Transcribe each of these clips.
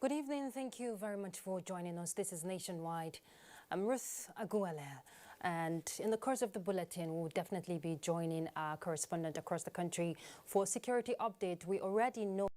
Good evening. Thank you very much for joining us. This is Nationwide. I'm Ruth Aguele. And in the course of the bulletin, we'll definitely be joining our correspondent across the country for security update. We already know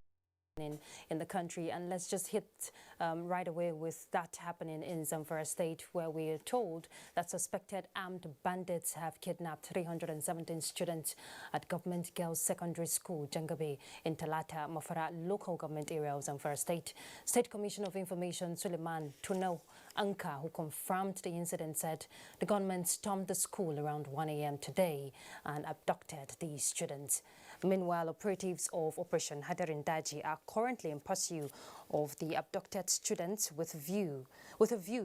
in the country, and let's just hit right away with that happening in Zamfara State, where we are told that suspected armed bandits have kidnapped 317 students at Government Girls Secondary School, Jangabe, in Talata, Mafara local government area of Zamfara State. State Commissioner of Information Suleiman Tunau Anka, who confirmed the incident, said the gunmen stormed the school around 1 a.m. today and abducted the students. Meanwhile, operatives of Operation Hadarin Daji are currently in pursuit of the abducted students with a view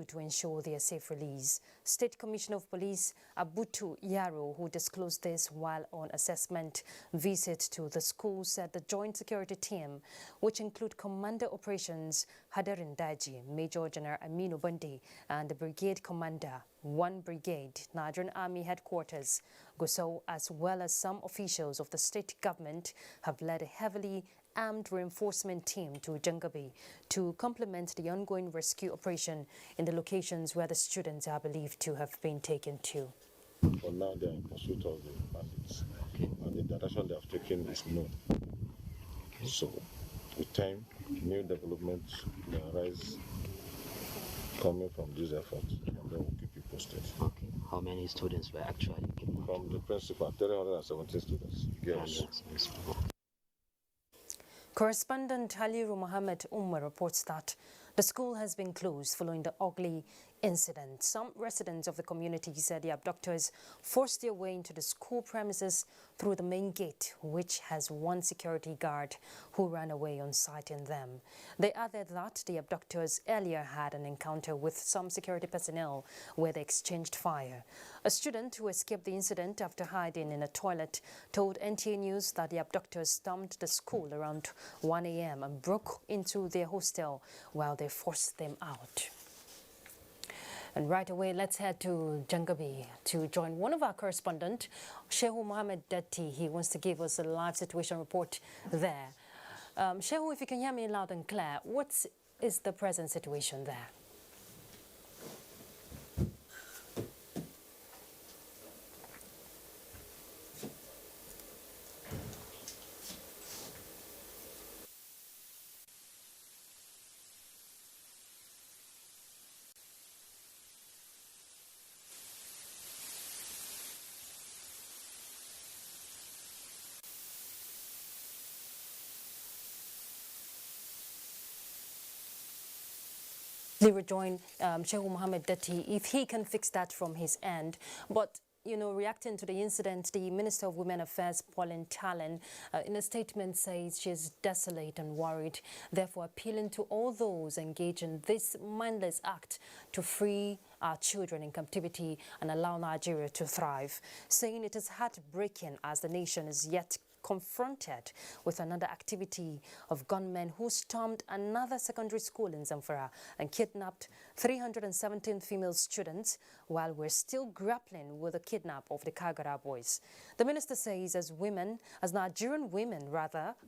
to ensure their safe release. State Commissioner of Police Abutu Yaro, who disclosed this while on assessment visit to the school, said the joint security team, which include Commander Operations Hadarin Daji, Major General Aminu Bandi, and the Brigade Commander, 1 Brigade, Nigerian Army Headquarters, Gusau, as well as some officials of the state government, have led a heavily armed reinforcement team to Jangabe to complement the ongoing rescue operation in the locations where the students are believed to have been taken to. For now, they are in pursuit of the bandits, and the direction they have taken is known. So, with time, new developments may arise coming from these efforts, and then we'll keep you posted. Okay. How many students were actually kidnapped? From the principal, 317 students, girls. Correspondent Haliru Mohammed Umar reports that the school has been closed following the ugly incident. Some residents of the community said the abductors forced their way into the school premises through the main gate, which has one security guard who ran away on sighting them. They added that the abductors earlier had an encounter with some security personnel where they exchanged fire. A student who escaped the incident after hiding in a toilet told NTA News that the abductors stormed the school around 1 a.m. and broke into their hostel while they forced them out. And right away, let's head to Jangabe to join one of our correspondents, Shehu Mohammed Detti. He wants to give us a live situation report there. Shehu, if you can hear me loud and clear, what is the present situation there? We rejoin Shehu Mohammed Detti if he can fix that from his end. But you know, reacting to the incident, the Minister of Women Affairs, Pauline Tallen, in a statement says she is desolate and worried, therefore appealing to all those engaged in this mindless act to free our children in captivity and allow Nigeria to thrive, saying it is heartbreaking as the nation is yet confronted with another activity of gunmen who stormed another secondary school in Zamfara and kidnapped 317 female students while we're still grappling with the kidnap of the Kagara boys. The minister says as Nigerian women,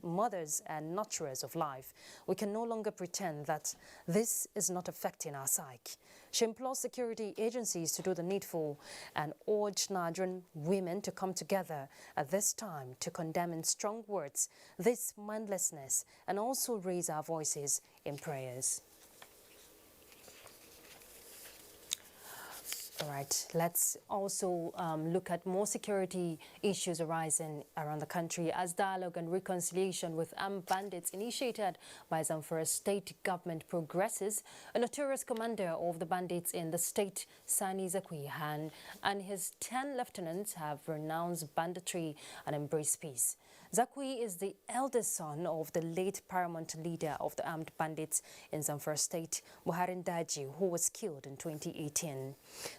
mothers and nurturers of life, we can no longer pretend that this is not affecting our psyche. She implores security agencies to do the needful and urge Nigerian women to come together at this time to condemn in strong words this mindlessness and also raise our voices in prayers. All right, let's also look at more security issues arising around the country as dialogue and reconciliation with armed bandits initiated by Zamfara state government progresses. A notorious commander of the bandits in the state, Sani Zakwi, and his 10 lieutenants have renounced banditry and embraced peace. Zakwi is the eldest son of the late paramount leader of the armed bandits in Zamfara State, Buharin Daji, who was killed in 2018.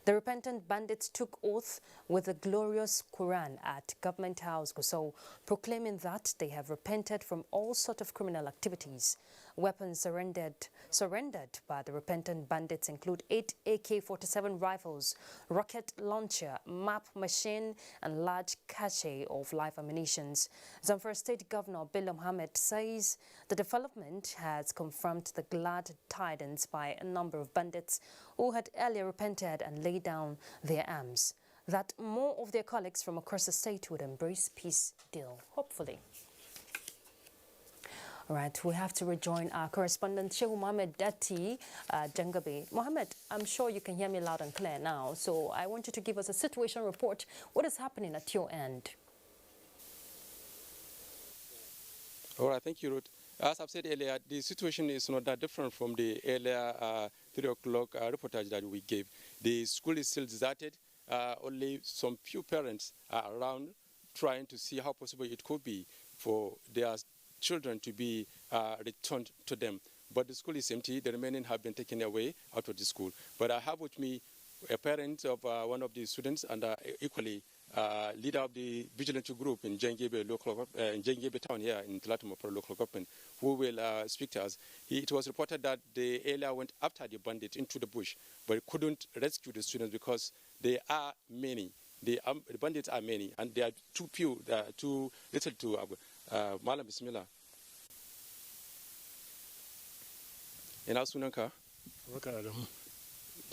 The repentant bandits took oath with the glorious Quran at Government House, Gusau, proclaiming that they have repented from all sorts of criminal activities. Weapons surrendered by the repentant bandits include 8 AK-47 rifles, rocket launcher, map machine, and large cache of live ammunition. Zamfara State Governor Bello Mohammed says the development has confirmed the glad tidings by a number of bandits who had earlier repented and laid down their arms, that more of their colleagues from across the state would embrace peace deal, hopefully. All right, we have to rejoin our correspondent, Shehu Mohammed Dati Jangabe. Mohammed, I'm sure you can hear me loud and clear now, so I want you to give us a situation report. What is happening at your end? All right, thank you, Ruth. As I've said earlier, the situation is not that different from the earlier 3 o'clock reportage that we gave. The school is still deserted. Only some few parents are around trying to see how possible it could be for their children to be returned to them. But the school is empty. The remaining have been taken away out of the school. But I have with me a parent of one of the students and equally leader of the vigilante group in Jengebe town here in Tlatumopro local government, who will speak to us. It was reported that the area went after the bandit into the bush, but couldn't rescue the students because they are many. The bandits are many, and they are too few, too little to Malam Bismillah. Ina sunanka?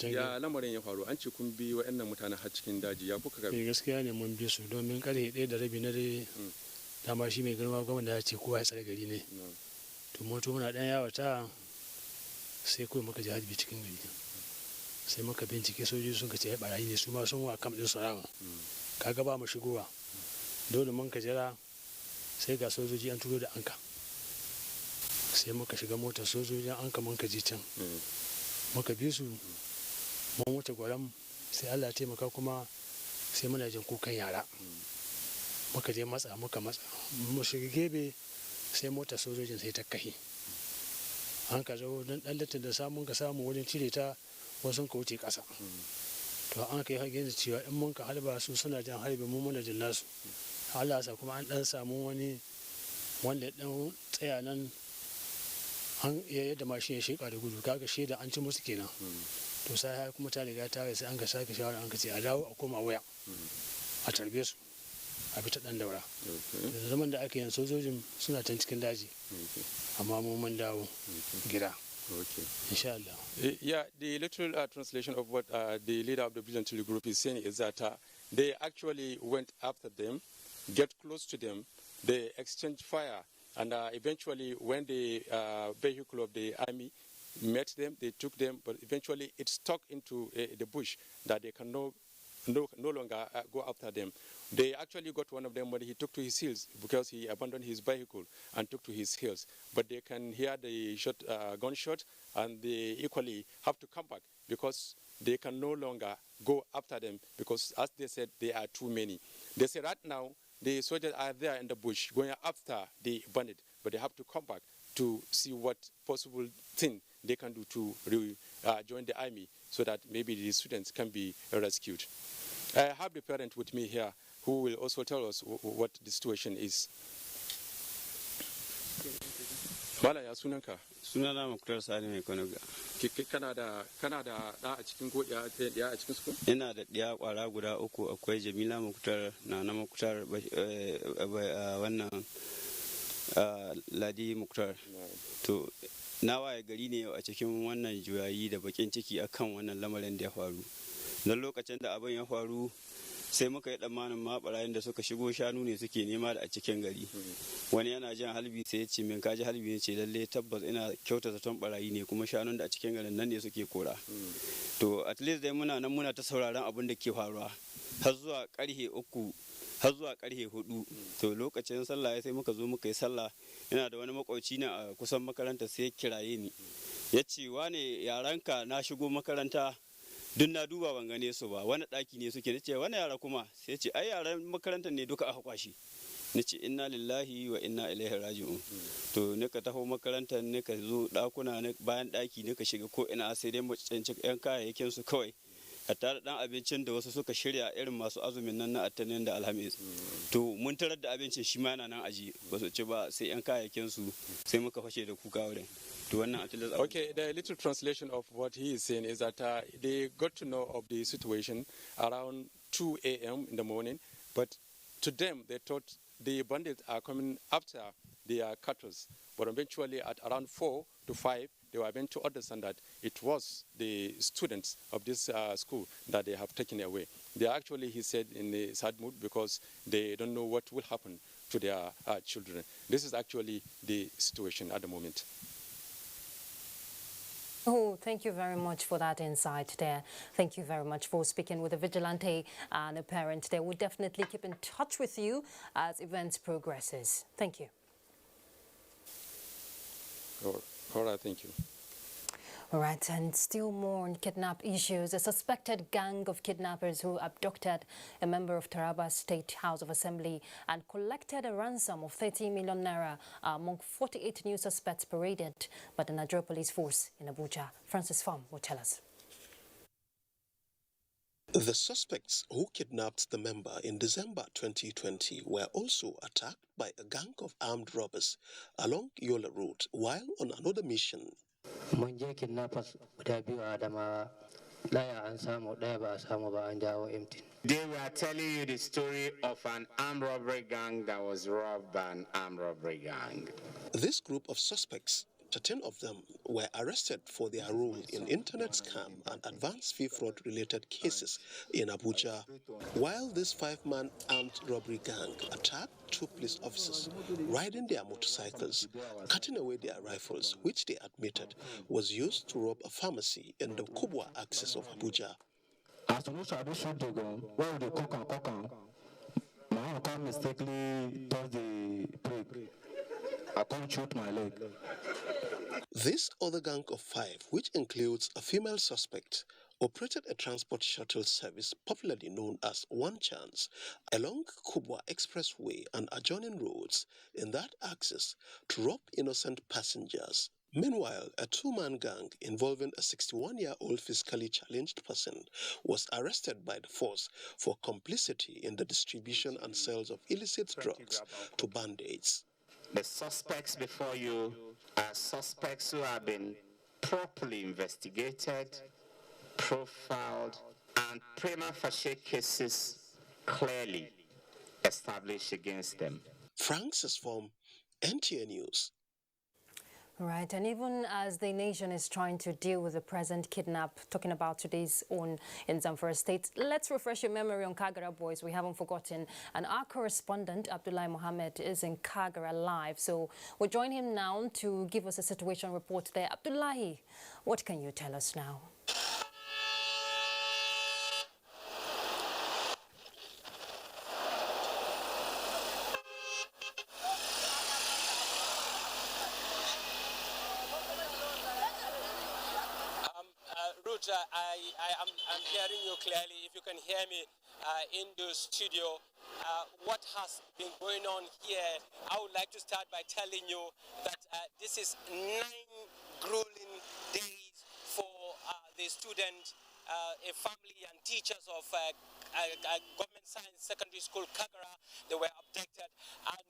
Ya lamarin ya faru, an ce kun bi wa'annan mutane har cikin daji, ya kuka ga? Gaskiya ne mun bi su domin karfe 1:30 na dare dama shi mai girma gwamnati ya ce kowa ya tsare gari ne. To moto muna dan yawata sai kawai muka ji harbi cikin gari. Sai muka bincike sojoji sun ce barayi ne su ma sun wa kam din sarawa. Kaga ba mu shigowa. Dole mun ka jira sai ga sojoji an turo da anka. Sai muka shiga motar sojojin anka mun ka ji can. Muka bi su mun wuce gwaram sai Allah ya taimaka kuma sai muna jin kukan yara. Muka je muka matsa mu shiga gebe sai motar sojojin sai ta kahi. An ka zo dan dallatin da samun ka samu wurin cire ta wasu ka wuce ƙasa. To an kai hage da cewa in mun ka halba su suna jan harbi mu muna jin nasu. Allah sa kuma an dan samu wani wanda dan tsaya nan an yadda mashin ya sheka da gudu kaga shaida an ci musu kenan. To sai kuma ta riga ta sai an ka sake shawara an ka ce a dawo a koma waya a tarbe su a bi ta dan daura. Da zaman da ake yin sojojin suna can cikin daji amma mu mun dawo gida. Okay. Inshallah. Yeah, the literal translation of what the leader of the vigilante group is saying is that they actually went after them, get close to them, they exchanged fire, and eventually when the vehicle of the army met them, they took them, but eventually it stuck into the bush that they can no longer go after them. They actually got one of them, but he took to his heels because he abandoned his vehicle and took to his heels. But they can hear the gunshot, and they equally have to come back because they can no longer go after them because, as they said, they are too many. They say right now the soldiers are there in the bush going after the bandit, but they have to come back to see what possible thing they can do to join the army so that maybe the students can be rescued. I have the parent with me here who will also tell us what the situation is. Mala ya sunanka? Sunana Muktar Sani mai Kwanoga. Kana da da a cikin ko ya a cikin su? Ina da ɗiya ƙwara guda uku, akwai Jamila Muktar, Nana Muktar, wannan Ladi Muktar. To na waye gari ne a cikin wannan juyayi da bakin ciki akan wannan lamarin da ya faru. Dan lokacin da abin ya faru sai muka yi tsammanin ma barayin da suka shigo shanu ne suke nema da a cikin gari. Wani yana jan halbi sai ya ce min kaji halbi ne, ce lalle tabbas ina kyauta zaton barayi ne kuma shanun da a cikin garin nan ne suke kora. To at least dai muna nan muna ta sauraron abin da ke faruwa har zuwa karfe 3 har zuwa karfe 4. To lokacin sallah sai muka zo muka yi sallah. Ina da wani makwauci na a kusan makaranta sai ya kiraye ni. Ya ce wane yaranka na shigo makaranta duk na duba ban gane su ba, wani ɗaki ne suke. Nace wani yara kuma? Sai ce ai yaran makarantar ne duka aka kwashi. Nace inna lillahi wa inna ilaihi raji'un. To nika taho makarantar nika zo ɗakuna bayan ɗaki nika shiga ko ina sai dai mu cancanci yan kayayyakin su kawai a tare dan abincin da wasu suka shirya irin masu azumin nan na Attanin da Alhamis. To mun tarar da abincin shi ma yana nan aji ba su ci ba sai yan kayayyakin su sai muka fashe da kuka wurin. To wannan Okay, the little translation of what he is saying is that they got to know of the situation around 2 a.m. in the morning, but to them they thought the bandits are coming after their cattle. But eventually at around 4 to 5, they were able to understand that it was the students of this school that they have taken away. They are actually, he said, in a sad mood because they don't know what will happen to their children. This is actually the situation at the moment. Oh, thank you very much for that insight there. Thank you very much for speaking with a vigilante and a parent. They will definitely keep in touch with you as events progresses. Thank you. All right, thank you. All right, and still more on kidnap issues. A suspected gang of kidnappers who abducted a member of Taraba State House of Assembly and collected a ransom of 30 million naira are among 48 new suspects paraded by the Nigerian police force in Abuja. Francis Pham will tell us. The suspects who kidnapped the member in December 2020 were also attacked by a gang of armed robbers along Yola Road while on another mission. kidnappers guda biyu a Adamawa, ɗaya an samu ɗaya ba a samu ba an jawo empty. They were telling you the story of an armed robbery gang that was robbed by an armed robbery gang. This group of suspects, 13 of them, were arrested for their role in internet scam and advance fee fraud related cases in Abuja, while this 5-man armed robbery gang attacked 2 police officers riding their motorcycles, cutting away their rifles, which they admitted was used to rob a pharmacy in the Kubwa axis of Abuja. As soon as I shoot the gun, where they cock on, my hand can mistakenly touch the brake. I can't shoot my leg. This other gang of 5, which includes a female suspect, operated a transport shuttle service popularly known as One Chance along Kubwa Expressway and adjoining roads in that axis to rob innocent passengers. Meanwhile, a 2-man gang involving a 61-year-old fiscally challenged person was arrested by the force for complicity in the distribution and sales of illicit drugs to bandits. The suspects before you are suspects who have been properly investigated, profiled, and prima facie cases clearly established against them. Francis Pham, NTA News. Right, and even as the nation is trying to deal with the present kidnap, talking about today's own in Zamfara State, let's refresh your memory on Kagara boys. We haven't forgotten. And our correspondent, Abdullahi Mohammed, is in Kagara live. So we'll join him now to give us a situation report there. Abdullahi, what can you tell us now? Ruth, I'm hearing you clearly. If you can hear me in the studio, what has been going on here, I would like to start by telling you that this is 9 grueling days for the students, a family and teachers of Government Science Secondary School, Kagara. They were abducted, and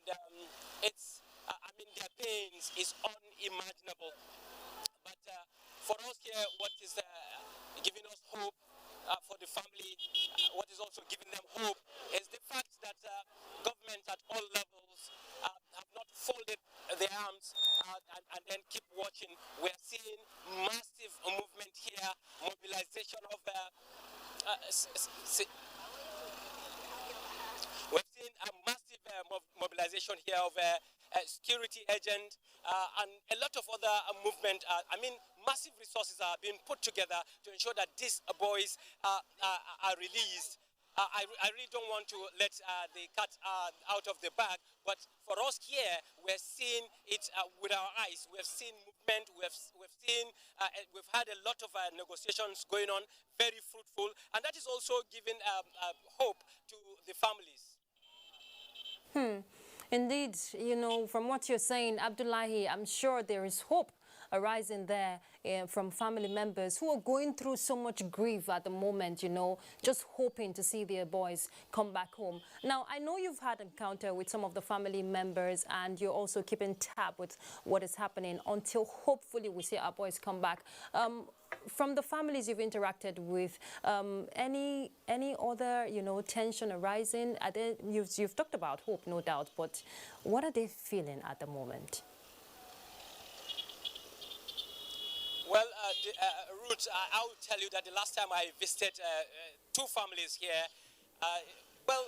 it's, I mean, their pains is unimaginable. But for us here, what is giving us hope for the family, what is also giving them hope is the fact that government at all levels have not folded their arms and then keep watching. We are seeing massive movement here, mobilization of we've seen a massive mobilization here of security agent and a lot of other movement. I mean, massive resources are being put together to ensure that these boys are released. I really don't want to let the cat out of the bag, but for us here, we're seeing it with our eyes. We've seen movement. We've had a lot of negotiations going on, very fruitful, and that is also giving hope to the families. Indeed, you know, from what you're saying, Abdullahi, I'm sure there is hope arising there from family members who are going through so much grief at the moment, you know, just hoping to see their boys come back home. Now, I know you've had encounter with some of the family members and you're also keeping tab with what is happening until hopefully we see our boys come back. From the families you've interacted with, any other, you know, tension arising? You've talked about hope, no doubt, but what are they feeling at the moment? Well, Ruth, I will tell you that the last time I visited two families here, well,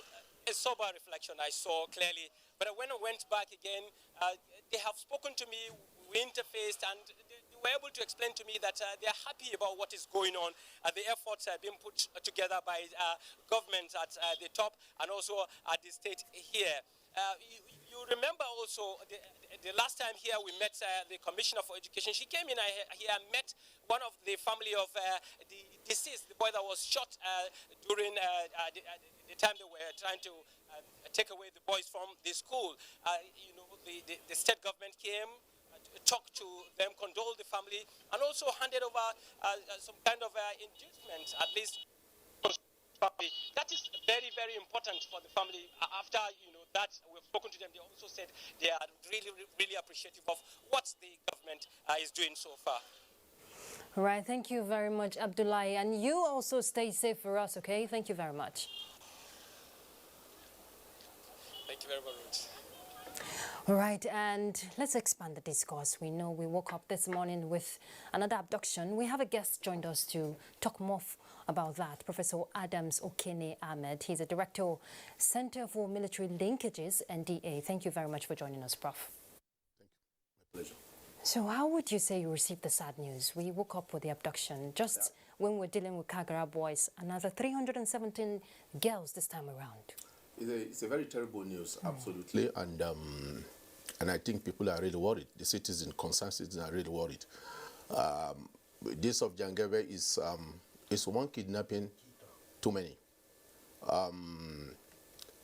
a sober reflection I saw clearly. But when I went back again, they have spoken to me, we interfaced, and they were able to explain to me that they are happy about what is going on, the efforts being put together by government at the top and also at the state here. You remember also the last time here we met the Commissioner for Education. She came in here and met one of the family of the deceased, the boy that was shot during the time they were trying to take away the boys from the school. You know, the state government came, talked to them, condoled the family, and also handed over some kind of inducement, at least. That is very, very important for the family. After, you know, that we've spoken to them, they also said they are really, really appreciative of what the government is doing so far. All right, thank you very much, Abdullahi. And you also stay safe for us, okay? Thank you very much. Thank you very much, Ruth. All right, and let's expand the discourse. We know we woke up this morning with another abduction. We have a guest joined us to talk more about that, Professor Adams Okene Ahmed. He's a director, Center for Military Linkages, NTA. Thank you very much for joining us, Prof. Thank you. My pleasure. So how would you say you received the sad news? We woke up with the abduction just when we're dealing with Kagara boys, another 317 girls this time around. It's a very terrible news, absolutely, and I think people are really worried. The citizens, concerned citizens, are really worried. This of Jangebe is one kidnapping too many.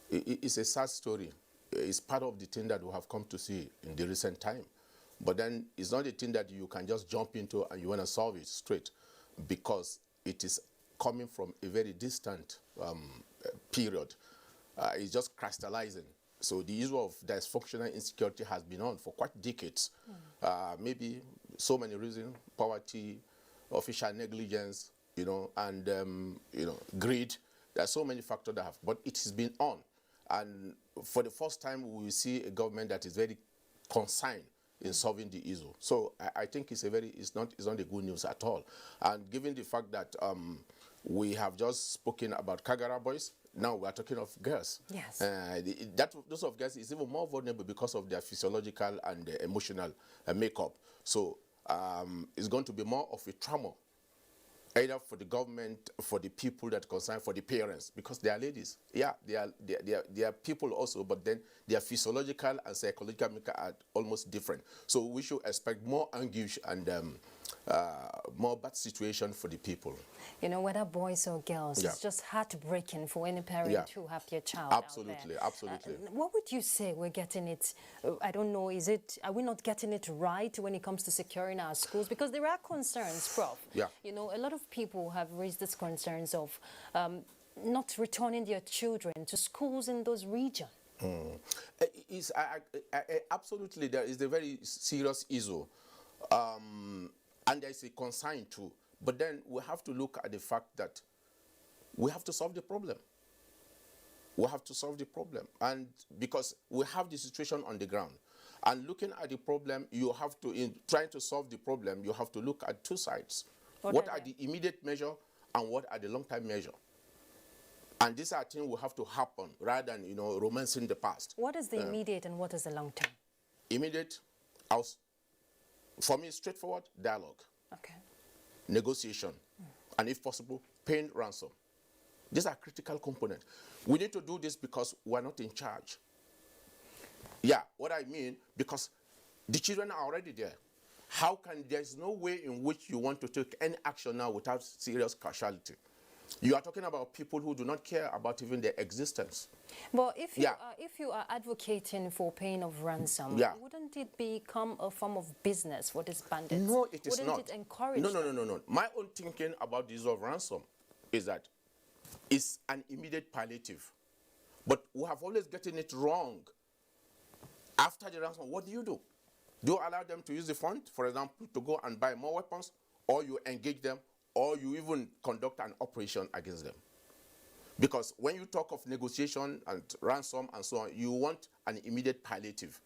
It's a sad story. It's part of the thing that we have come to see in the recent time. But then it's not a thing that you can just jump into and you want to solve it straight, because it is coming from a very distant period. It's just crystallizing. So the issue of dysfunctional insecurity has been on for quite decades. Maybe so many reasons: poverty, official negligence, you know, and you know, greed. There are so many factors that have, but it has been on. And for the first time, we will see a government that is very concerned in solving the issue. So I think it's not a good news at all. And given the fact that we have just spoken about Kagara boys, now we are talking of girls. Yes. Those of girls is even more vulnerable because of their physiological and emotional makeup. So it's going to be more of a trauma, either for the government, for the people that concern, for the parents, because they are ladies. Yeah, they are people also, but then their physiological and psychological makeup are almost different. So we should expect more anguish and more bad situation for the people. You know, whether boys or girls, it's just heartbreaking for any parent to have their child Absolutely, out there. absolutely. What would you say we're getting it, I don't know, are we not getting it right when it comes to securing our schools? Because there are concerns, Prof. Yeah. You know, a lot of people have raised these concerns of not returning their children to schools in those regions. Absolutely, there is a very serious issue. And there's a concern too. But then we have to look at the fact that we have to solve the problem. We have to solve the problem. And because we have the situation on the ground. And looking at the problem, you have to, in trying to solve the problem, you have to look at two sides. What are the immediate measure and what are the long-term measure? And these are things will have to happen rather than, you know, romancing the past. What is the immediate and what is the long-term? Immediate, for me, straightforward, dialogue. Okay. Negotiation, and if possible, paying ransom. These are critical components. We need to do this because we're not in charge. Yeah, what I mean, because the children are already there. There's no way in which you want to take any action now without serious casualty. You are talking about people who do not care about even their existence. But if you are advocating for paying of ransom, wouldn't it become a form of business for these bandits? No, it is not. Wouldn't it encourage No. My own thinking about the use of ransom is that it's an immediate palliative. But we have always gotten it wrong. After the ransom, what do? Do you allow them to use the fund, for example, to go and buy more weapons, or you engage them, or you even conduct an operation against them? Because when you talk of negotiation and ransom and so on, you want an immediate palliative,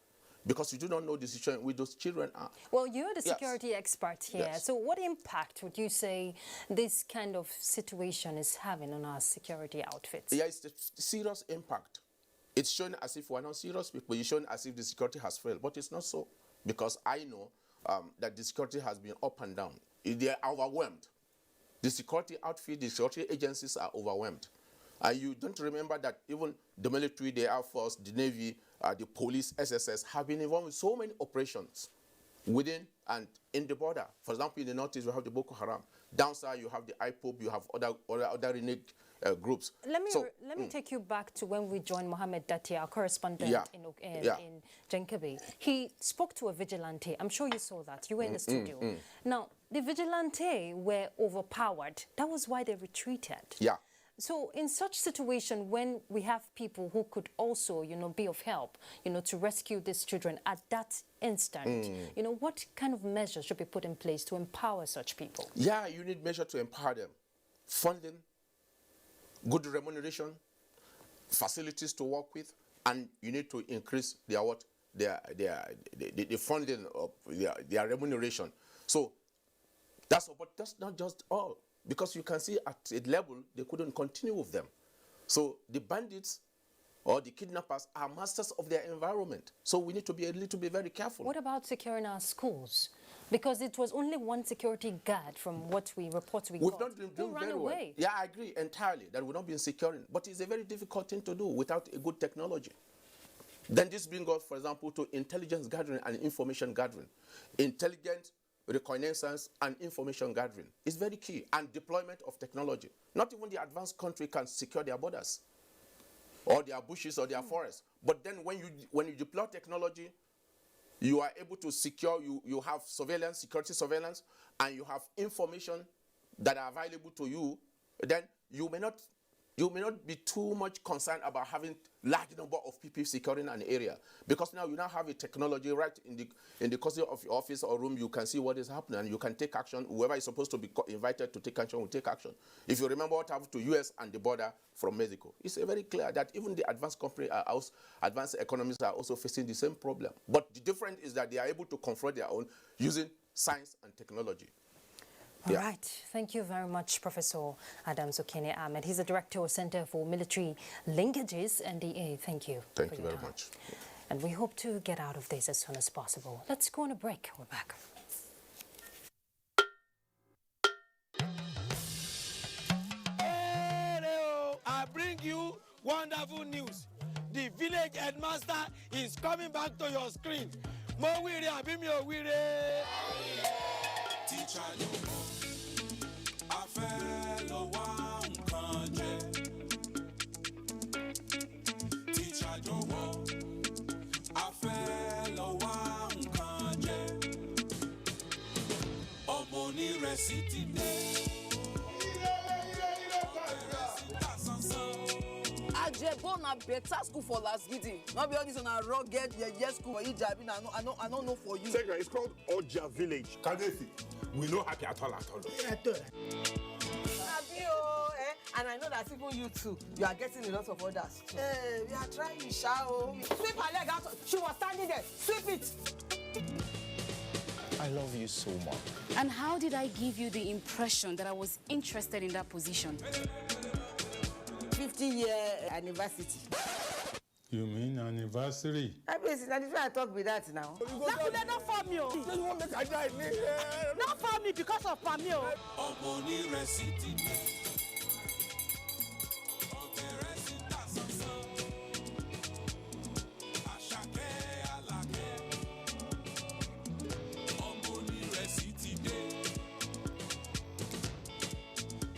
because you do not know the situation with those children are. Well, you're the security expert here. Yes. So what impact would you say this kind of situation is having on our security outfits? Yeah, it's a serious impact. It's shown as if we're not serious people. It's shown as if the security has failed, but it's not so, because I know that the security has been up and down. They are overwhelmed. The security outfit, the security agencies are overwhelmed. And you don't remember that even the military, the Air Force, the Navy, the police, SSS have been involved in so many operations within and in the border. For example, in the northeast, you have the Boko Haram. Down south, you have the IPOB, you have other renegade groups. Let me take you back to when we joined Mohammed Dati, our correspondent in Jenkabi. He spoke to a vigilante. I'm sure you saw that. You were in the studio. Now, the vigilante were overpowered. That was why they retreated. Yeah. So in such situation, when we have people who could also, be of help, to rescue these children at that instant, what kind of measures should be put in place to empower such people? Yeah, you need measures to empower them. Funding, good remuneration, facilities to work with, and you need to increase the funding of their remuneration. So that's not just all. Because you can see at a level, they couldn't continue with them. So the bandits or the kidnappers are masters of their environment. So we need to be a little bit very careful. What about securing our schools? Because it was only one security guard from what we got. We've not been doing very well. Yeah, I agree entirely that we've not been securing. But it's a very difficult thing to do without a good technology. Then this brings us, for example, to intelligence gathering and information gathering. Intelligent reconnaissance and information gathering is very key, and deployment of technology. Not even the advanced country can secure their borders or their bushes or their forests. But then when you deploy technology, you are able to secure, you have surveillance, security surveillance, and you have information that are available to you, then you may not be too much concerned about having large number of people securing an area, because now you now have a technology right in the corridor of your office or room. You can see what is happening and you can take action. Whoever is supposed to be invited to take action will take action. If you remember what happened to US and the border from Mexico, it's very clear that even the advanced advanced economies are also facing the same problem. But the difference is that they are able to confront their own using science and technology. All right. Thank you very much, Professor Adams Okene Ahmed. He's the Director of Center for Military Linkages, NTA. Thank you. Thank you very much. And we hope to get out of this as soon as possible. Let's go on a break. We're back. Hello, I bring you wonderful news. The village headmaster is coming back to your screen. Mo wire abi mi o wire. Teacher, I fell one country. Teacher, I fell one country. Omoni resiti Ajebo na better school for last gidi. Not be all this on a rugged yes school for Ijabi. I don't know for you. Second, it's called Oja Village. Kadesi. We know happy at all. And I know that even you too, you are getting a lot of orders too. Hey, we are trying, Shao. Sweep her leg out. She was standing there. Sweep it. I love you so much. And how did I give you the impression that I was interested in that position? 50-year anniversary. You mean anniversary? I talk with that now. Not for me. Not for me because of Pamio.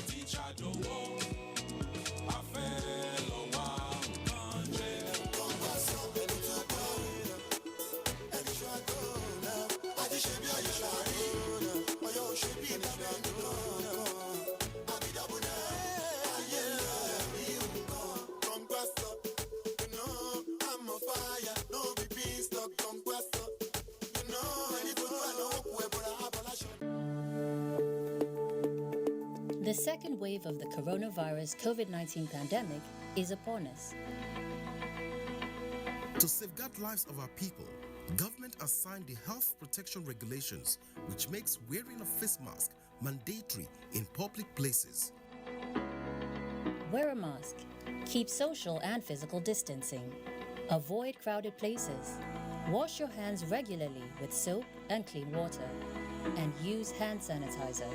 Teacher, don't second wave of the coronavirus COVID-19 pandemic is upon us. To safeguard lives of our people, government has signed the Health Protection Regulations, which makes wearing a face mask mandatory in public places. Wear a mask. Keep social and physical distancing. Avoid crowded places. Wash your hands regularly with soap and clean water. And use hand sanitizer.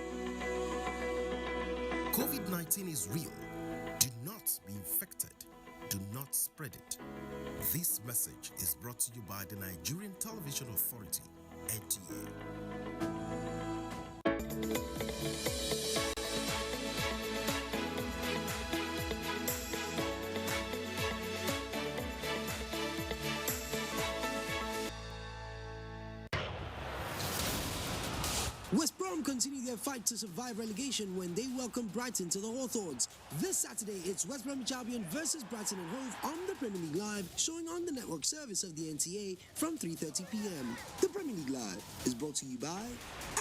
COVID-19 is real. Do not be infected. Do not spread it. This message is brought to you by the Nigerian Television Authority, NTA. West Brom continue their fight to survive relegation when they welcome Brighton to the Hawthorns. This Saturday, it's West Bromwich Albion versus Brighton and Hove on the Premier League Live, showing on the network service of the NTA from 3:30 p.m. The Premier League Live is brought to you by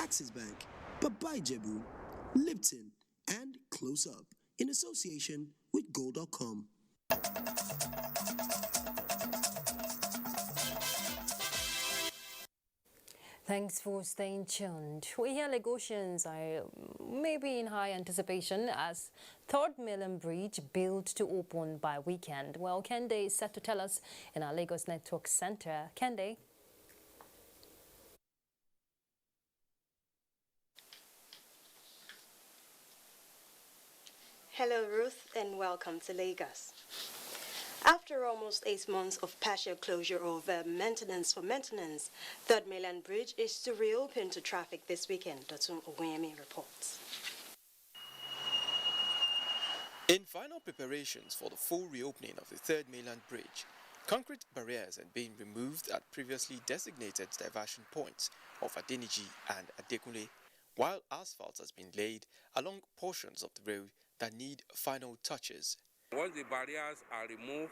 Axis Bank, Babai Jebu, Lipton, and Close Up, in association with Goal.com. Thanks for staying tuned. We hear Lagosians are maybe in high anticipation as Third Mainland Bridge built to open by weekend. Well, Kende is set to tell us in our Lagos Network Center. Kende? Hello, Ruth, and welcome to Lagos. After almost 8 months of partial closure of maintenance, Third Mainland Bridge is to reopen to traffic this weekend, Dotun Ogunyemi reports. In final preparations for the full reopening of the Third Mainland Bridge, concrete barriers had been removed at previously designated diversion points of Adeniji and Adekunle, while asphalt has been laid along portions of the road that need final touches. Once the barriers are removed,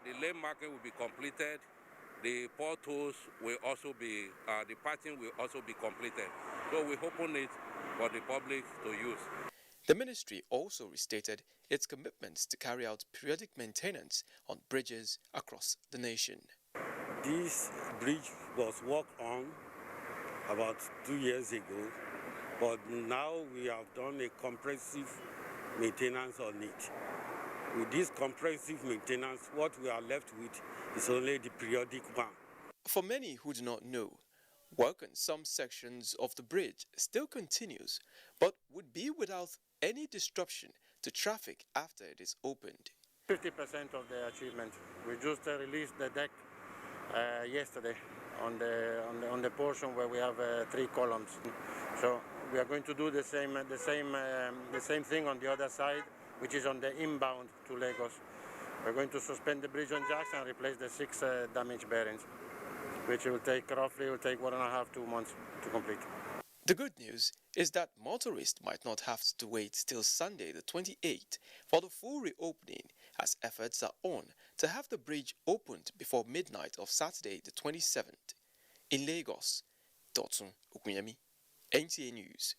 the lane marking will be completed. The potholes will also be, the patching will also be completed. So we open it for the public to use. The ministry also restated its commitments to carry out periodic maintenance on bridges across the nation. This bridge was worked on about 2 years ago, but now we have done a comprehensive maintenance on it. With this comprehensive maintenance, what we are left with is only the periodic one. For many who do not know, work on some sections of the bridge still continues, but would be without any disruption to traffic after it is opened. 50% of the achievement. We just released the deck yesterday on the portion where we have 3 columns. So we are going to do the same thing on the other side, which is on the inbound to Lagos. We're going to suspend the bridge on jacks and replace the 6 damaged bearings, which will take roughly 1.5 to 2 months to complete. The good news is that motorists might not have to wait till Sunday the 28th for the full reopening, as efforts are on to have the bridge opened before midnight of Saturday the 27th. In Lagos, Dotun Ogunyemi, NTA News.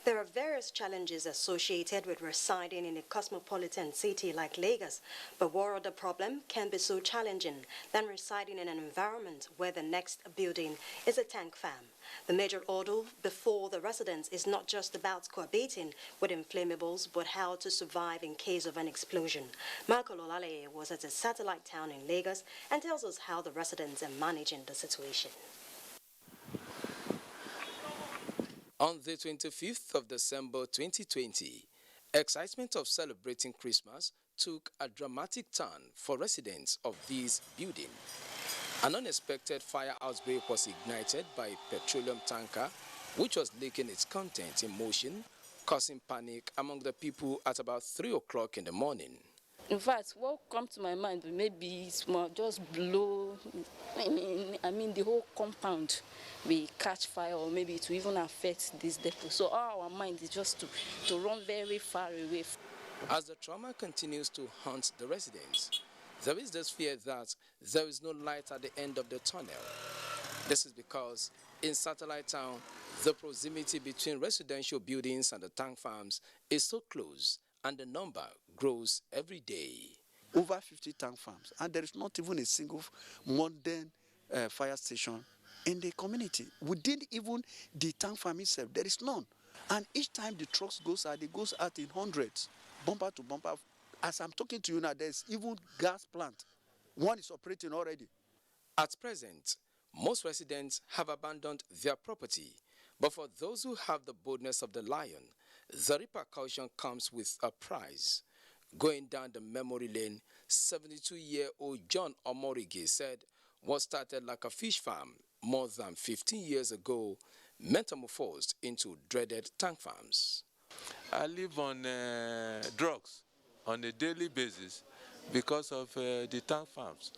There are various challenges associated with residing in a cosmopolitan city like Lagos, but what other problem can be so challenging than residing in an environment where the next building is a tank farm? The major ordeal before the residents is not just about cohabiting with inflammables, but how to survive in case of an explosion. Michael Olale was at a satellite town in Lagos and tells us how the residents are managing the situation. On the 25th of December 2020, excitement of celebrating Christmas took a dramatic turn for residents of this building. An unexpected fire outbreak was ignited by a petroleum tanker, which was leaking its contents in motion, causing panic among the people at about 3 o'clock in the morning. In fact, what comes to my mind, maybe small, just blow, I mean the whole compound will catch fire, or maybe it will even affect this depot. So our mind is just to run very far away. As the trauma continues to haunt the residents, there is this fear that there is no light at the end of the tunnel. This is because in Satellite Town, The proximity between residential buildings and the tank farms is so close, and the number grows every day. Over 50 tank farms, and there is not even a single modern fire station in the community. Within even the tank farm itself, there is none. And each time the trucks goes out, it goes out in hundreds, bumper to bumper. As I'm talking to you now, there's even gas plant. One is operating already. At present, most residents have abandoned their property, but for those who have the boldness of the lion, the repercussion comes with a price. Going down the memory lane, 72-year-old John Omorige said what started like a fish farm more than 15 years ago metamorphosed into dreaded tank farms. I live on drugs on a daily basis because of the tank farms.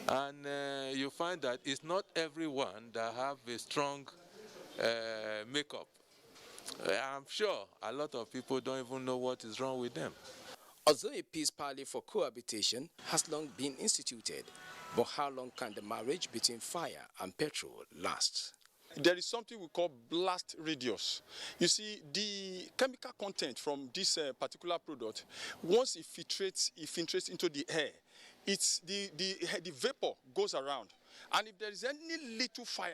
And you find that it's not everyone that have a strong makeup. I'm sure a lot of people don't even know what is wrong with them. Although a peace parley for cohabitation has long been instituted, but how long can the marriage between fire and petrol last? There is something we call blast radius. You see, the chemical content from this particular product, once it filtrates into the air, the vapor goes around. And if there is any little fire,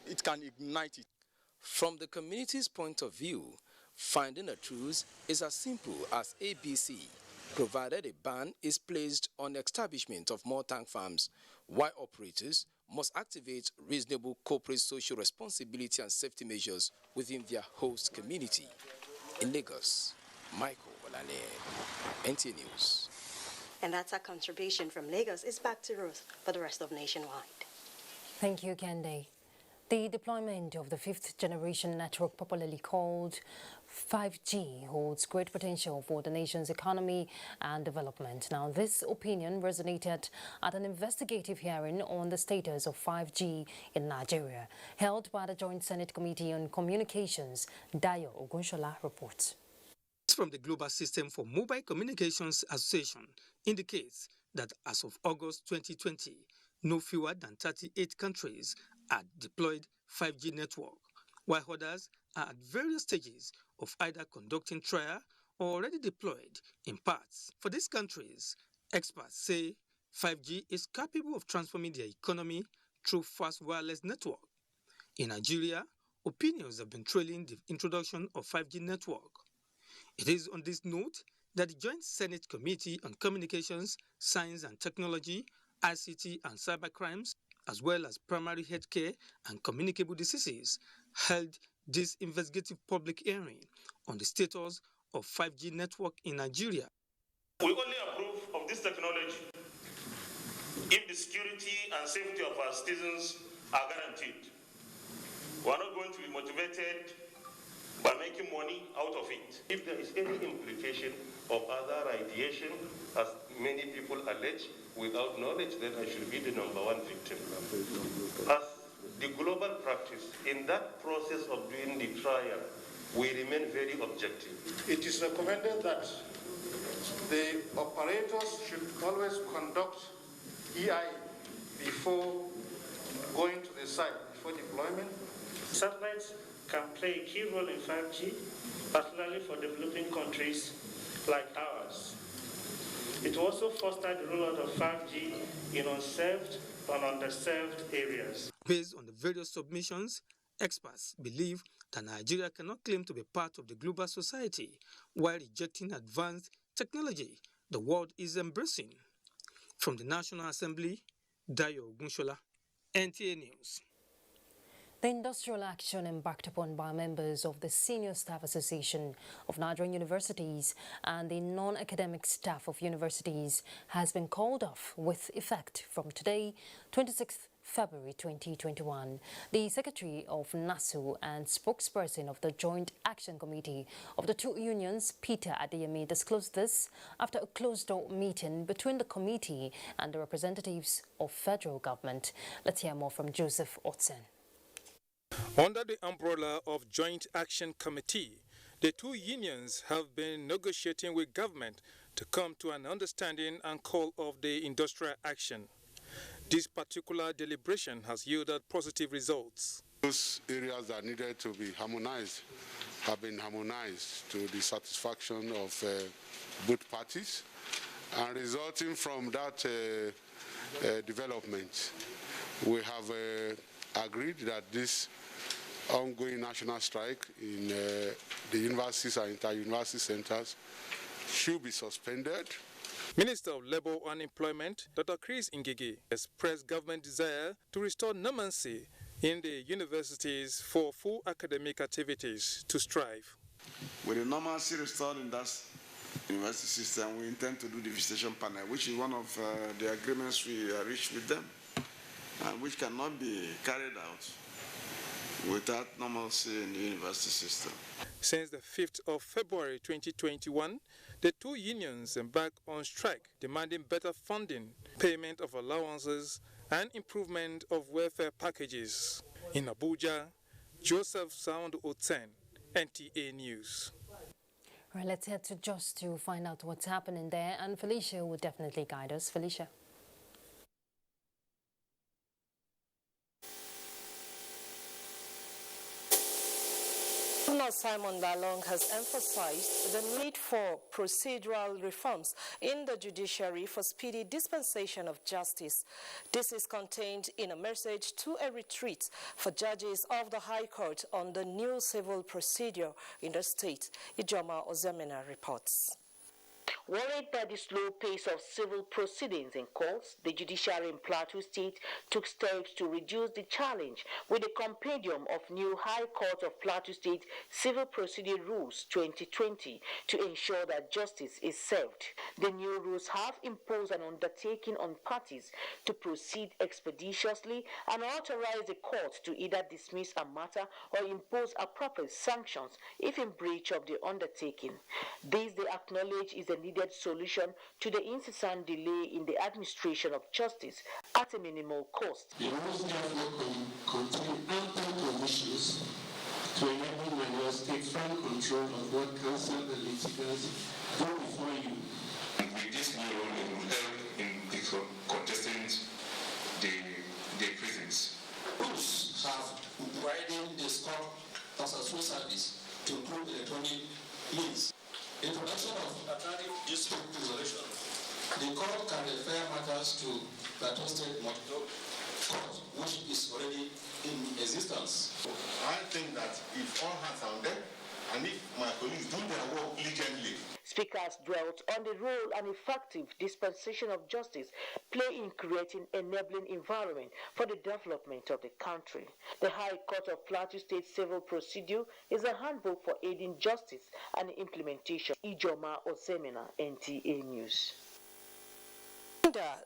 it can ignite it. From the community's point of view, finding a truce is as simple as ABC, provided a ban is placed on the establishment of more tank farms, while operators must activate reasonable corporate social responsibility and safety measures within their host community. In Lagos, Michael Olale, NTA News. And that's our contribution from Lagos. It's back to Ruth for the rest of Nationwide. Thank you, Kende. The deployment of the fifth generation network, popularly called 5G, holds great potential for the nation's economy and development. Now, this opinion resonated at an investigative hearing on the status of 5G in Nigeria, held by the Joint Senate Committee on Communications. Dayo Ogunshola reports. From the Global System for Mobile Communications Association indicates that as of August 2020, no fewer than 38 countries had deployed 5G network, while others are at various stages of either conducting trial or already deployed in parts. For these countries, experts say 5G is capable of transforming their economy through fast wireless network. In Nigeria, opinions have been trailing the introduction of 5G network. It is on this note that the Joint Senate Committee on Communications, Science and Technology, ICT and Cybercrimes, as well as primary healthcare and communicable diseases, held this investigative public hearing on the status of 5G network in Nigeria. We only approve of this technology if the security and safety of our citizens are guaranteed. We are not going to be motivated by making money out of it. If there is any implication of other radiation, as many people allege, without knowledge, then I should be the number one victim. As the global practice, in that process of doing the trial, we remain very objective. It is recommended that the operators should always conduct EI before going to the site, before deployment. Satellites can play a key role in 5G, particularly for developing countries like ours. It also fostered the rollout of 5G in unserved and underserved areas. Based on the various submissions, experts believe that Nigeria cannot claim to be part of the global society while rejecting advanced technology the world is embracing. From the National Assembly, Dayo Ogunshola, NTA News. The industrial action embarked upon by members of the Senior Staff Association of Nigerian Universities and the non-academic staff of universities has been called off with effect from today, 26th February 2021. The Secretary of NASU and spokesperson of the Joint Action Committee of the two unions, Peter Adeyemi, disclosed this after a closed-door meeting between the committee and the representatives of federal government. Let's hear more from Joseph Otsen. Under the umbrella of Joint Action Committee, the two unions have been negotiating with government to come to an understanding and call off the industrial action. This particular deliberation has yielded positive results. Those areas that needed to be harmonized have been harmonized to the satisfaction of both parties. And resulting from that development, we have agreed that this ongoing national strike in the universities and inter-university centers should be suspended. Minister of Labour and Employment, Dr. Chris Ngige, expressed government desire to restore normalcy in the universities for full academic activities to strive. With the normalcy restored in that university system, we intend to do the visitation panel, which is one of the agreements we reached with them, and which cannot be carried out without normalcy in the university system. Since the 5th of February 2021, the two unions embarked on strike, demanding better funding, payment of allowances, and improvement of welfare packages. In Abuja, Joseph Sound Oten, NTA News. All right, let's head to Jos to find out what's happening there, and Felicia will definitely guide us. Felicia. Governor Simon Lalong has emphasized the need for procedural reforms in the judiciary for speedy dispensation of justice. This is contained in a message to a retreat for judges of the High Court on the new civil procedure in the state. Ijoma Ozemena reports. Worried by the slow pace of civil proceedings in courts, the judiciary in Plateau State took steps to reduce the challenge with a compendium of new High Court of Plateau State Civil Procedure Rules 2020 to ensure that justice is served. The new rules have imposed an undertaking on parties to proceed expeditiously and authorize the court to either dismiss a matter or impose appropriate sanctions if in breach of the undertaking. This, they acknowledge, is a needed solution to the incessant delay in the administration of justice at a minimal cost. The rules therefore contain ample provisions to enable members take frank control of what counsel and litigants go before you. And with this new rule, it will help in contesting the prisons. Rules have widened the scope of social service to include electronic means. Introduction of attorney dispute resolution. The court can refer matters to Plateau State Multiple Court, which is already in existence. I think that if all hands are on deck, and if my colleagues do their work diligently. Speakers dwelt on the role and effective dispensation of justice play in creating enabling environment for the development of the country. The High Court of Plateau State Civil Procedure is a handbook for aiding justice and implementation. Ijoma Osemena, NTA News.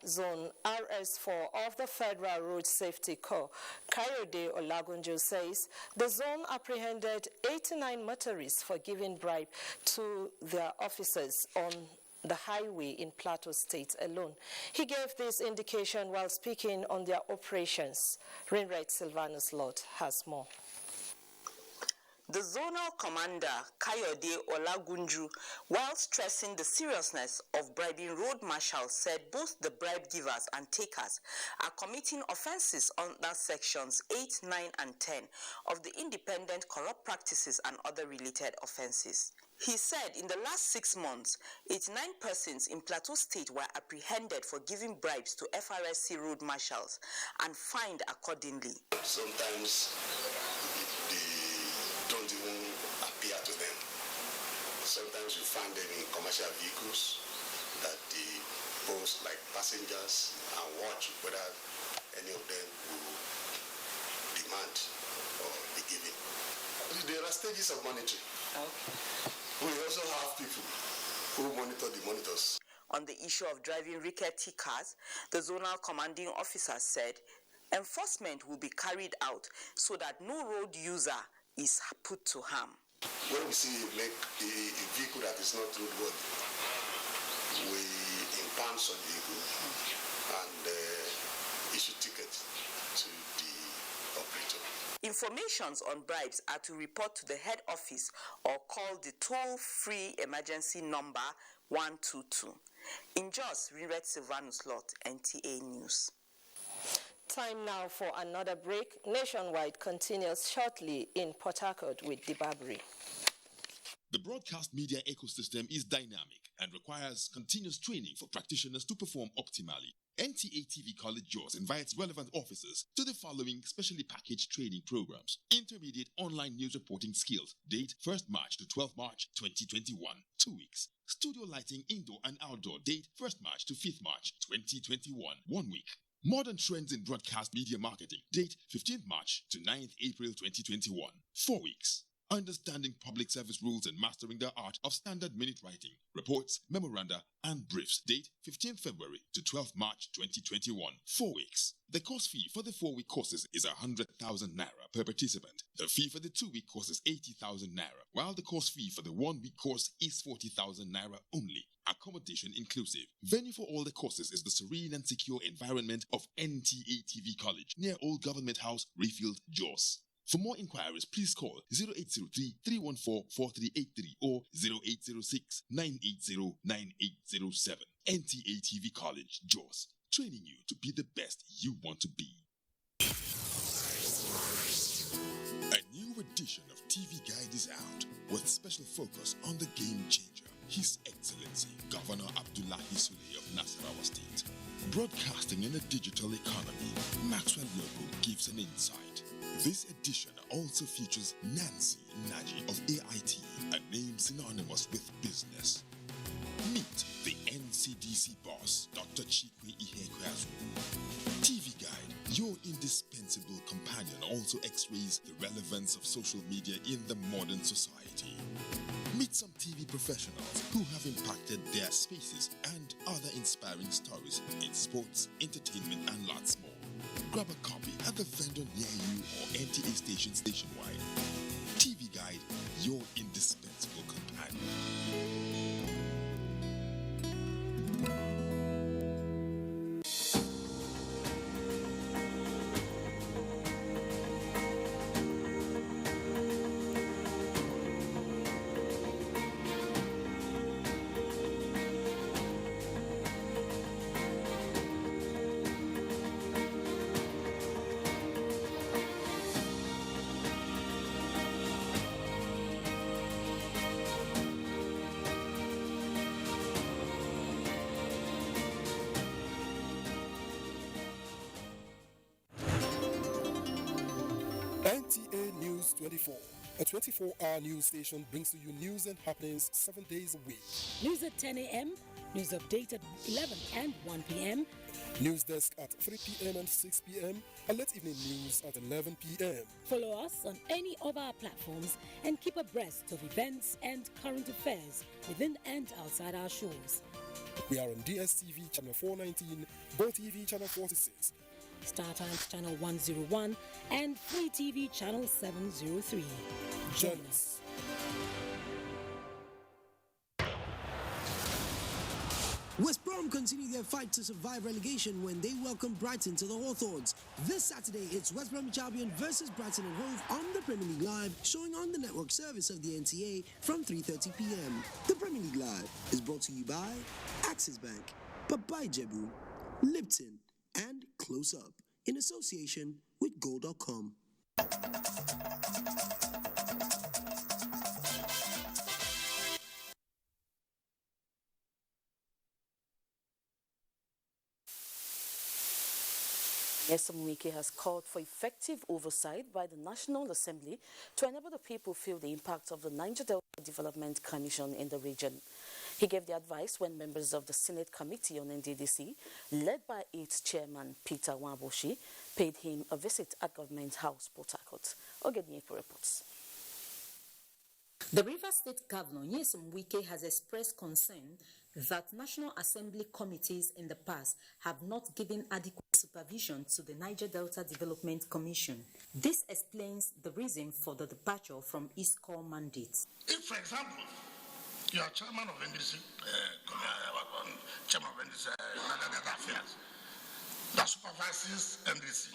Zone RS4 of the Federal Road Safety Corps, Kayode Olagunjo, says the zone apprehended 89 motorists for giving bribe to their officers on the highway in Plateau State alone. He gave this indication while speaking on their operations. Rainwright Silvanus Lord has more. The zonal commander, Kayode Olagunju, while stressing the seriousness of bribing road marshals, said both the bribe givers and takers are committing offences under sections 8, 9, and 10 of the Independent Corrupt Practices and Other Related Offences. He said in the last 6 months, 89 persons in Plateau State were apprehended for giving bribes to FRSC road marshals and fined accordingly. Sometimes don't even appear to them. Sometimes you find them in commercial vehicles that they post like passengers and watch whether any of them will demand or be given. There are stages of monitoring. Okay. We also have people who monitor the monitors. On the issue of driving rickety cars, the zonal commanding officer said enforcement will be carried out so that no road user is put to harm. When we see a vehicle that is not roadworthy, we impound such vehicle and issue tickets to the operator. Informations on bribes are to report to the head office or call the toll-free emergency number 122. In Jos, Rinret Silvanus Lot, NTA News. Time now for another break. Nationwide continues shortly in Port Harcourt with Dibabri. The broadcast media ecosystem is dynamic and requires continuous training for practitioners to perform optimally. NTA TV College Jos invites relevant officers to the following specially packaged training programs. Intermediate online news reporting skills. Date 1st March to 12th March 2021. 2 weeks. Studio lighting indoor and outdoor. Date 1st March to 5th March 2021. 1 week. Modern trends in broadcast media marketing. Date 15th March to 9th April 2021. 4 weeks. Understanding public service rules and mastering the art of standard minute writing, reports, memoranda, and briefs. Date 15th February to 12th March 2021. 4 weeks. The course fee for the 4-week courses is 100,000 naira per participant. The fee for the 2-week course is 80,000 naira, while the course fee for the 1-week course is 40,000 naira only. Accommodation inclusive. Venue for all the courses is the serene and secure environment of NTA TV College near Old Government House, Rayfield, Jos. For more inquiries, please call 0803-314-4383 or 0806-980-9807. NTA TV College, Jos. Training you to be the best you want to be. A new edition of TV Guide is out with special focus on the game changer, His Excellency Governor Abdullahi Sule of Nasarawa State. Broadcasting in a digital economy, Maxwell Lobo gives an insight. This edition also features Nancy Naji of AIT, a name synonymous with business. Meet the NCDC boss, Dr. Chikwe Ihekweazu. TV Guide, your indispensable companion, also x-rays the relevance of social media in the modern society. Meet some TV professionals who have impacted their spaces and other inspiring stories in sports, entertainment, and lots more. Grab a copy at the vendor near you or NTA stations nationwide. TV Guide, your indispensable companion. NTA News 24, a 24-hour news station, brings to you news and happenings 7 days a week. News at 10 a.m., news update at 11 and 1 p.m. News desk at 3 p.m. and 6 p.m. and late evening news at 11 p.m. Follow us on any of our platforms and keep abreast of events and current affairs within and outside our shores. We are on DSTV channel 419, GoTV channel 46, StarTimes channel 101 and Free TV channel 703. Join us. West Brom continue their fight to survive relegation when they welcome Brighton to the Hawthorns. This Saturday, it's West Bromwich Albion versus Brighton and Hove on the Premier League Live, showing on the network service of the NTA from 3:30 p.m. The Premier League Live is brought to you by Axis Bank, Papai Jebu, Lipton, and Close Up, in association with Gold.com. Nyesom Wike has called for effective oversight by the National Assembly to enable the people feel the impact of the Niger Delta Development Commission in the region. He gave the advice when members of the Senate Committee on NDDC, led by its chairman Peter Wamboshi, paid him a visit at Government House, Port Harcourt. Ogedniepo reports. The Rivers State Governor Nyesom Wike has expressed concern that National Assembly committees in the past have not given adequate supervision to the Niger Delta Development Commission. This explains the reason for the departure from its core mandates. If, for example, you are chairman of NDC, chairman of NDC, Niger Delta Affairs, that supervises NDC,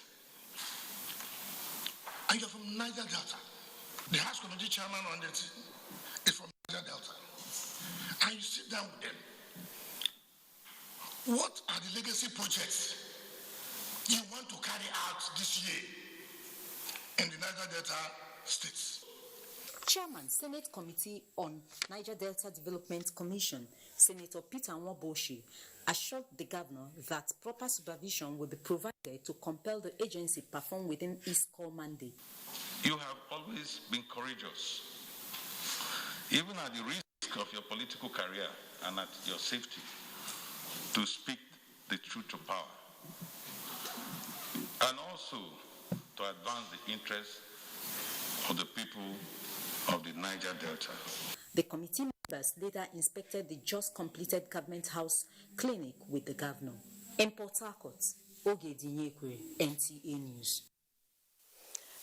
and you're from Niger Delta, the House Committee chairman on NDC is from Niger Delta, and you sit down with them. What are the legacy projects you want to carry out this year in the Niger Delta states. Chairman, Senate Committee on Niger Delta Development Commission, Senator Peter Nwaboshi, assured the governor that proper supervision will be provided to compel the agency perform within its core mandate. You have always been courageous, even at the risk of your political career and at your safety, to speak the truth to power, and also to advance the interests of the people of the Niger Delta. The committee members later inspected the just completed government house clinic with the governor. In Port Harcourt, Oge Dinyekwe, NTA News.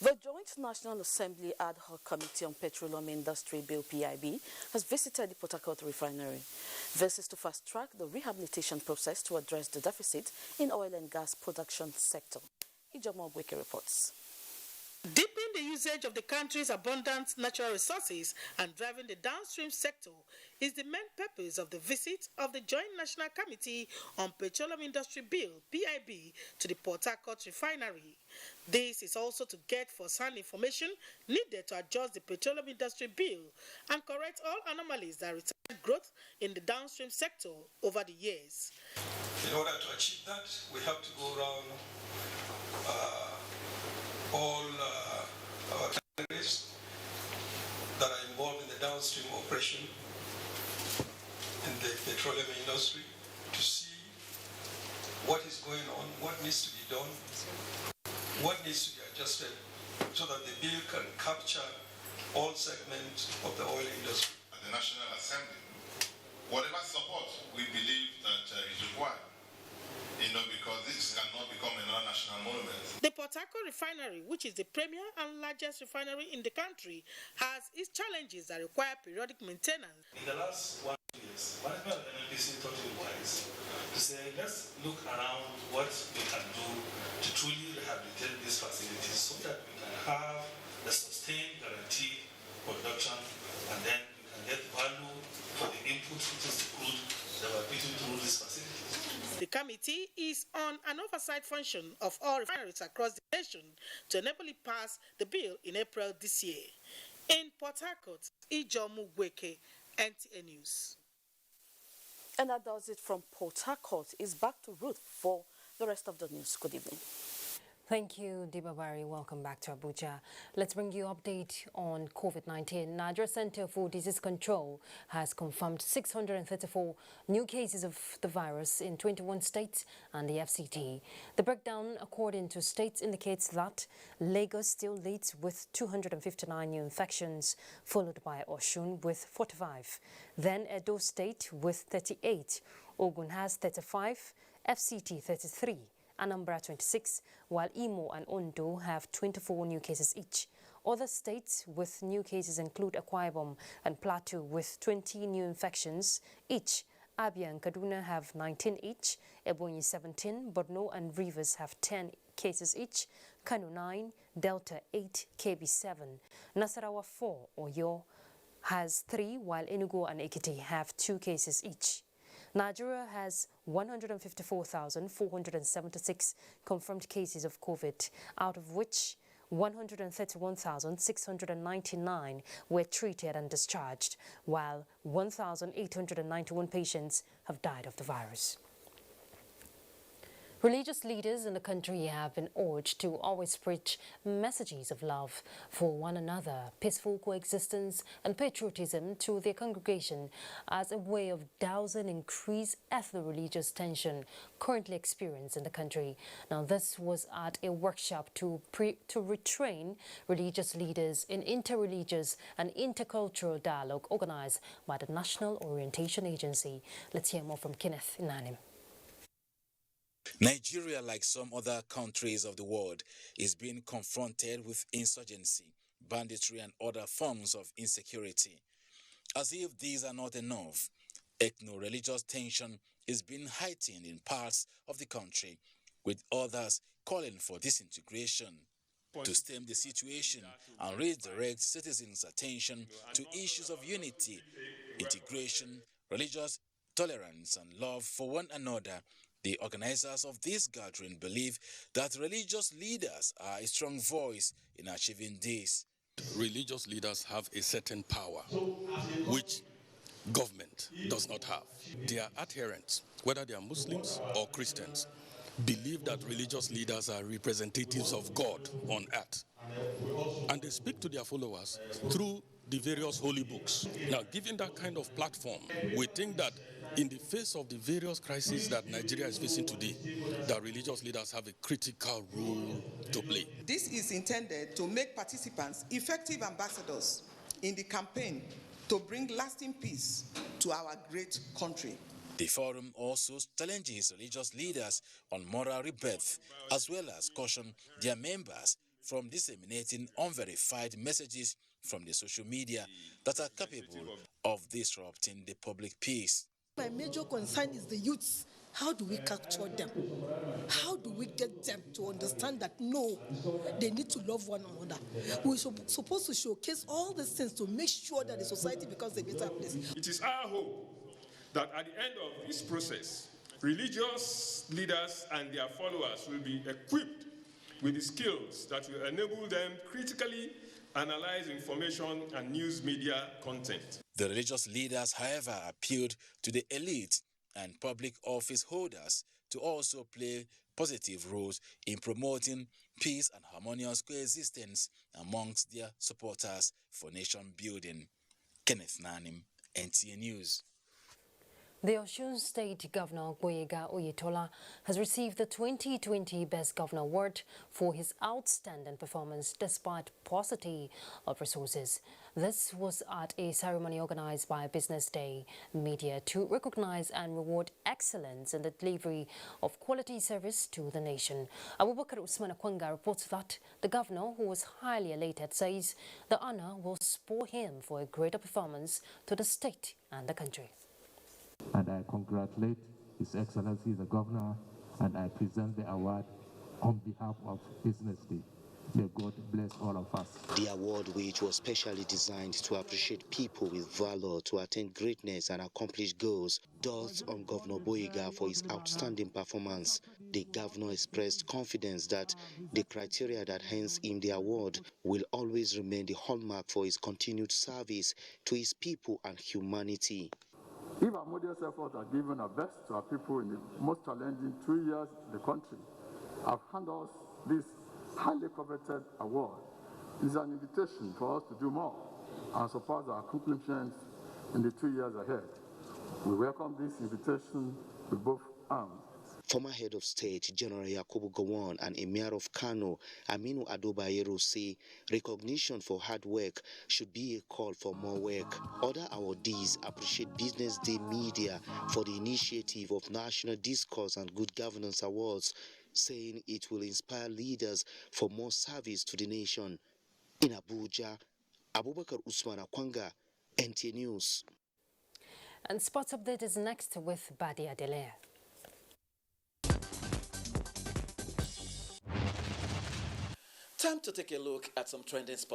The Joint National Assembly Ad Hoc Committee on Petroleum Industry Bill PIB has visited the Port Harcourt refinery. This is to fast-track the rehabilitation process to address the deficit in oil and gas production sector. Ijomo Aguele reports. Deepening the usage of the country's abundant natural resources and driving the downstream sector is the main purpose of the visit of the Joint National Committee on Petroleum Industry Bill, PIB, to the Port Harcourt refinery. This is also to get first-hand information needed to adjust the petroleum industry bill and correct all anomalies that retard growth in the downstream sector over the years. In order to achieve that, we have to go around all our categories that are involved in the downstream operation in the petroleum industry to see what is going on, what needs to be done, what needs to be adjusted so that the bill can capture all segments of the oil industry. At the National Assembly, whatever support we believe that is required, because this cannot become another national monument. The Port Harcourt refinery, which is the premier and largest refinery in the country, has its challenges that require periodic maintenance. In the last 1 year, management of NNPC thought it wise to say, let's look around what we can do to truly rehabilitate these facilities so that we can have the sustained guaranteed production, and then we can get value for the input, which is the crude that we're putting through these facilities. The committee is on an oversight function of all refineries across the nation to enable it pass the bill in April this year. In Port Harcourt, Ijomo Aguele, NTA News. And that does it from Port Harcourt. It's back to Ruth for the rest of the news. Good evening. Thank you, Dibabari. Welcome back to Abuja. Let's bring you an update on COVID-19. Nigeria Center for Disease Control has confirmed 634 new cases of the virus in 21 states and the FCT. The breakdown, according to states, indicates that Lagos still leads with 259 new infections, followed by Osun with 45. Then Edo State with 38. Ogun has 35, FCT 33. Anambra 26, while Imo and Ondo have 24 new cases each. Other states with new cases include Akwa Ibom and Plateau with 20 new infections each. Abia and Kaduna have 19 each, Ebonyi 17, Borno and Rivers have 10 cases each, Kano 9, Delta 8, KB 7, Nasarawa 4, Oyo has 3, while Enugu and Ekiti have 2 cases each. Nigeria has 154,476 confirmed cases of COVID, out of which 131,699 were treated and discharged, while 1,891 patients have died of the virus. Religious leaders in the country have been urged to always preach messages of love for one another, peaceful coexistence and patriotism to their congregation as a way of dousing increased ethno-religious tension currently experienced in the country. Now, this was at a workshop to retrain religious leaders in interreligious and intercultural dialogue organized by the National Orientation Agency. Let's hear more from Kenneth Inanim. Nigeria, like some other countries of the world, is being confronted with insurgency, banditry and other forms of insecurity. As if these are not enough, ethno-religious tension is being heightened in parts of the country, with others calling for disintegration. To stem the situation and redirect citizens' attention to issues of unity, integration, religious tolerance and love for one another, The organizers of this gathering believe that religious leaders are a strong voice in achieving this. Religious leaders have a certain power which government does not have. Their adherents, whether they are Muslims or Christians, believe that religious leaders are representatives of God on earth. And they speak to their followers through the various holy books. Now, given that kind of platform, we think that in the face of the various crises that Nigeria is facing today, that religious leaders have a critical role to play. This is intended to make participants effective ambassadors in the campaign to bring lasting peace to our great country. The forum also challenges religious leaders on moral rebirth, as well as caution their members from disseminating unverified messages from the social media that are capable of disrupting the public peace. My major concern is the youths. How do we capture them? How do we get them to understand that, no, they need to love one another? We're supposed to showcase all these things to make sure that the society becomes a better place. It is our hope that at the end of this process, religious leaders and their followers will be equipped with the skills that will enable them critically analyze information and news media content. The religious leaders, however, appealed to the elite and public office holders to also play positive roles in promoting peace and harmonious coexistence amongst their supporters for nation building. Kenneth Nanim, NTA News. The Osun State Governor Gboyega Oyetola has received the 2020 Best Governor Award for his outstanding performance despite paucity of resources. This was at a ceremony organized by Business Day Media to recognize and reward excellence in the delivery of quality service to the nation. Abubakar Usman Akwanga reports that the governor, who was highly elated, says the honor will spur him for a greater performance to the state and the country. And I congratulate His Excellency the Governor, and I present the award on behalf of Business Day. May God bless all of us. The award, which was specially designed to appreciate people with valor to attain greatness and accomplish goals, doles on Governor Gboyega for his outstanding performance. The governor expressed confidence that the criteria that hands him the award will always remain the hallmark for his continued service to his people and humanity. If our modest efforts are given our best to our people in the most challenging 2 years in the country, I've handed us this highly coveted award. It is an invitation for us to do more and surpass our accomplishments in the 2 years ahead. We welcome this invitation with both arms. Former head of state General Yakubu Gowon and Emir of Kano Aminu Ado Bayero say recognition for hard work should be a call for more work. Other awardees appreciate Business Day Media for the initiative of National Discourse and Good Governance Awards, saying it will inspire leaders for more service to the nation. In Abuja, Abubakar Usman Akwanga, NTA News. And Sports Update is next with Badi Adelea. Time to take a look at some trending sports